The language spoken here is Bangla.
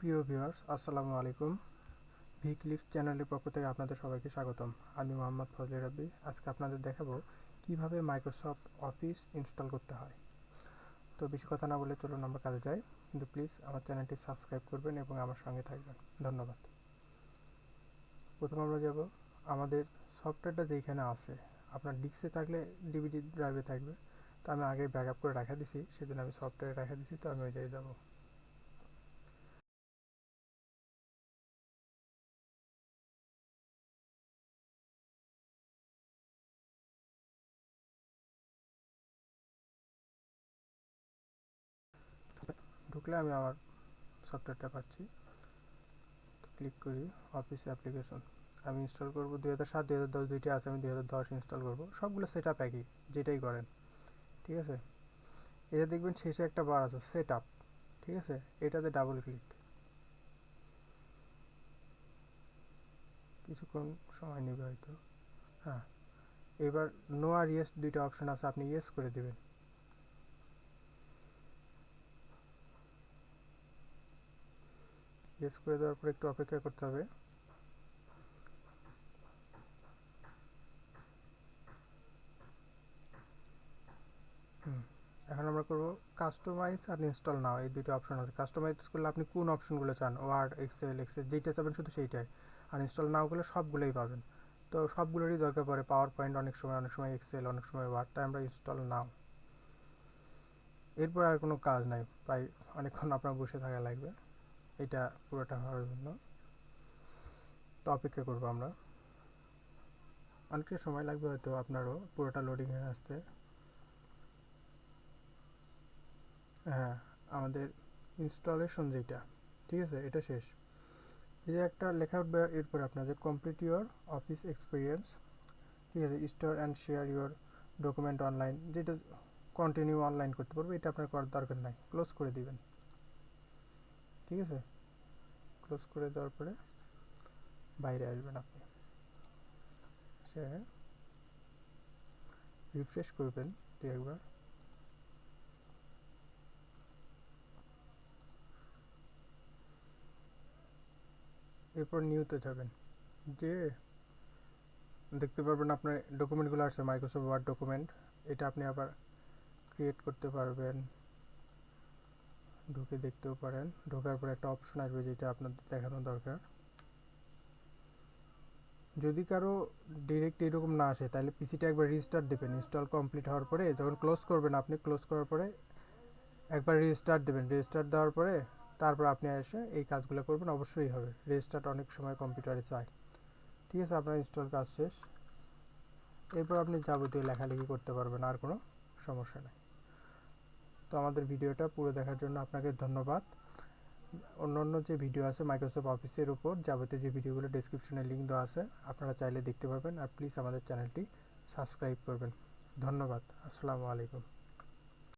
প্রিয় ভিউয়ার্স, আসসালামু আলাইকুম। ভিক্লিপস চ্যানেলের পক্ষ থেকে আপনাদের সবাইকে স্বাগতম। আমি মোহাম্মদ ফজলে রাব্বি। আজকে আপনাদের দেখাবো কিভাবে মাইক্রোসফট অফিস ইনস্টল করতে হয়। তো বেশি কথা না বলে চলুন আমরা কাজে যাই, কিন্তু প্লিজ আমার চ্যানেলটি সাবস্ক্রাইব করবেন এবং আমার সঙ্গে থাকবেন। ধন্যবাদ। প্রথমে আমরা যাব আমাদের সফটওয়্যারটা যেখানে আছে, আপনার ডিস্কে থাকলে ডিভিডি ড্রাইভে থাকবে। তো আমি আগে ব্যাকআপ করে রাখা দিছি, সেজন্য আমি সফটওয়্যারে রাখা দিছি। তো আমি ওই জায়গায় যাবো। ঢুকলে আমি আমার সফটওয়্যারটা পাচ্ছি। ক্লিক করি অফিস অ্যাপ্লিকেশন। আমি ইনস্টল করব 2007 2010 দুইটা আছে, আমি 2010 ইনস্টল করব। সবগুলো সেট আপ একই, যেটাই করেন। ঠিক আছে, এটা দেখবেন শেষে একটা বার আছে সেট আপ। ঠিক আছে, এটাতে ডাবল ক্লিক। কিছুক্ষণ সময় নেবে হয়তো। হ্যাঁ, এবার নো আর ইয়েস দুইটা অপশন আছে, আপনি ইয়েস করে দিবেন। ইয়েস করে দেওয়ার পর একটু অপেক্ষা করতে হবে। হুম, এখন আমরা করব কাস্টমাইজ আর ইনস্টল নাও। এই দুটো অপশন আছে। কাস্টমাইজ করলে আপনি কোন অপশনগুলো চান, ওয়ার্ড, এক্সেল যেটা চাবেন শুধু সেইটাই। আর ইনস্টল নাও করলে সবগুলোই পাবেন। তো সবগুলোরই দরকার পড়ে, পাওয়ার পয়েন্ট অনেক সময় এক্সেল, অনেক সময় ওয়ার্ড। তাই আমরা ইনস্টল নাও। এরপর আর কোনো কাজ নাই, প্রায় অনেকক্ষণ আপনার বসে থাকা লাগবে এটা পুরোটা হওয়ার জন্য। তো অপেক্ষা করবো আমরা, অনেকটা সময় লাগবে হয়তো আপনারও পুরোটা লোডিং হয়ে আসতে। হ্যাঁ, আমাদের ইনস্টলেশন যেটা, ঠিক আছে, এটা শেষ। এই যে একটা লেখা উঠবে এরপরে আপনার, যে কমপ্লিট ইউর অফিস এক্সপিরিয়েন্স। ঠিক আছে, store and share your document online, যেটা কন্টিনিউ অনলাইন করতে পারবো, এটা আপনার করার দরকার নাই, ক্লোজ করে দিবেন। ঠিক আছে, ক্লোজ করে দেওয়ার পরে বাইরে আসবেন আপনি। সে রিফ্রেশ করবেন দু একবার। এরপর নিউতে যাবেন, যে দেখতে পারবেন আপনার ডকুমেন্টগুলো আছে, মাইক্রোসফট ওয়ার্ড ডকুমেন্ট। এটা আপনি আবার ক্রিয়েট করতে পারবেন, ঢুকে দেখতেও পারেন। ঢোকার পর একটা অপশন আসবে যেটা আপনাদের দেখানো দরকার। যদি কারো ডিরেক্ট এরকম না আসে, তাহলে পিসিটা একবার রিস্টার্ট দেবেন। ইনস্টল কমপ্লিট হওয়ার পরে যখন ক্লোজ করবেন, আপনি ক্লোজ করার পরে একবার রিস্টার্ট দেবেন। রিস্টার্ট দেওয়ার পরে তারপর আপনি এসে এই কাজগুলো করবেন, অবশ্যই হবে। রিস্টার্ট অনেক সময় কম্পিউটারে চায়। ঠিক আছে, আপনার ইনস্টল কাজ শেষ। এরপর আপনি যাবতীয় লেখালেখি করতে পারবেন, আর কোনো সমস্যা নেই। তো আমাদের ভিডিওটা পুরো দেখার জন্য আপনাকে ধন্যবাদ। অন্য যে ভিডিও আছে মাইক্রোসফট অফিসের উপর, যাবতীয় যে ভিডিওগুলো ডেসক্রিপশনে লিঙ্ক দেওয়া আছে, আপনারা চাইলে দেখতে পারবেন। আর প্লিজ আমাদের চ্যানেলটি সাবস্ক্রাইব করবেন। ধন্যবাদ। আসসালামু আলাইকুম।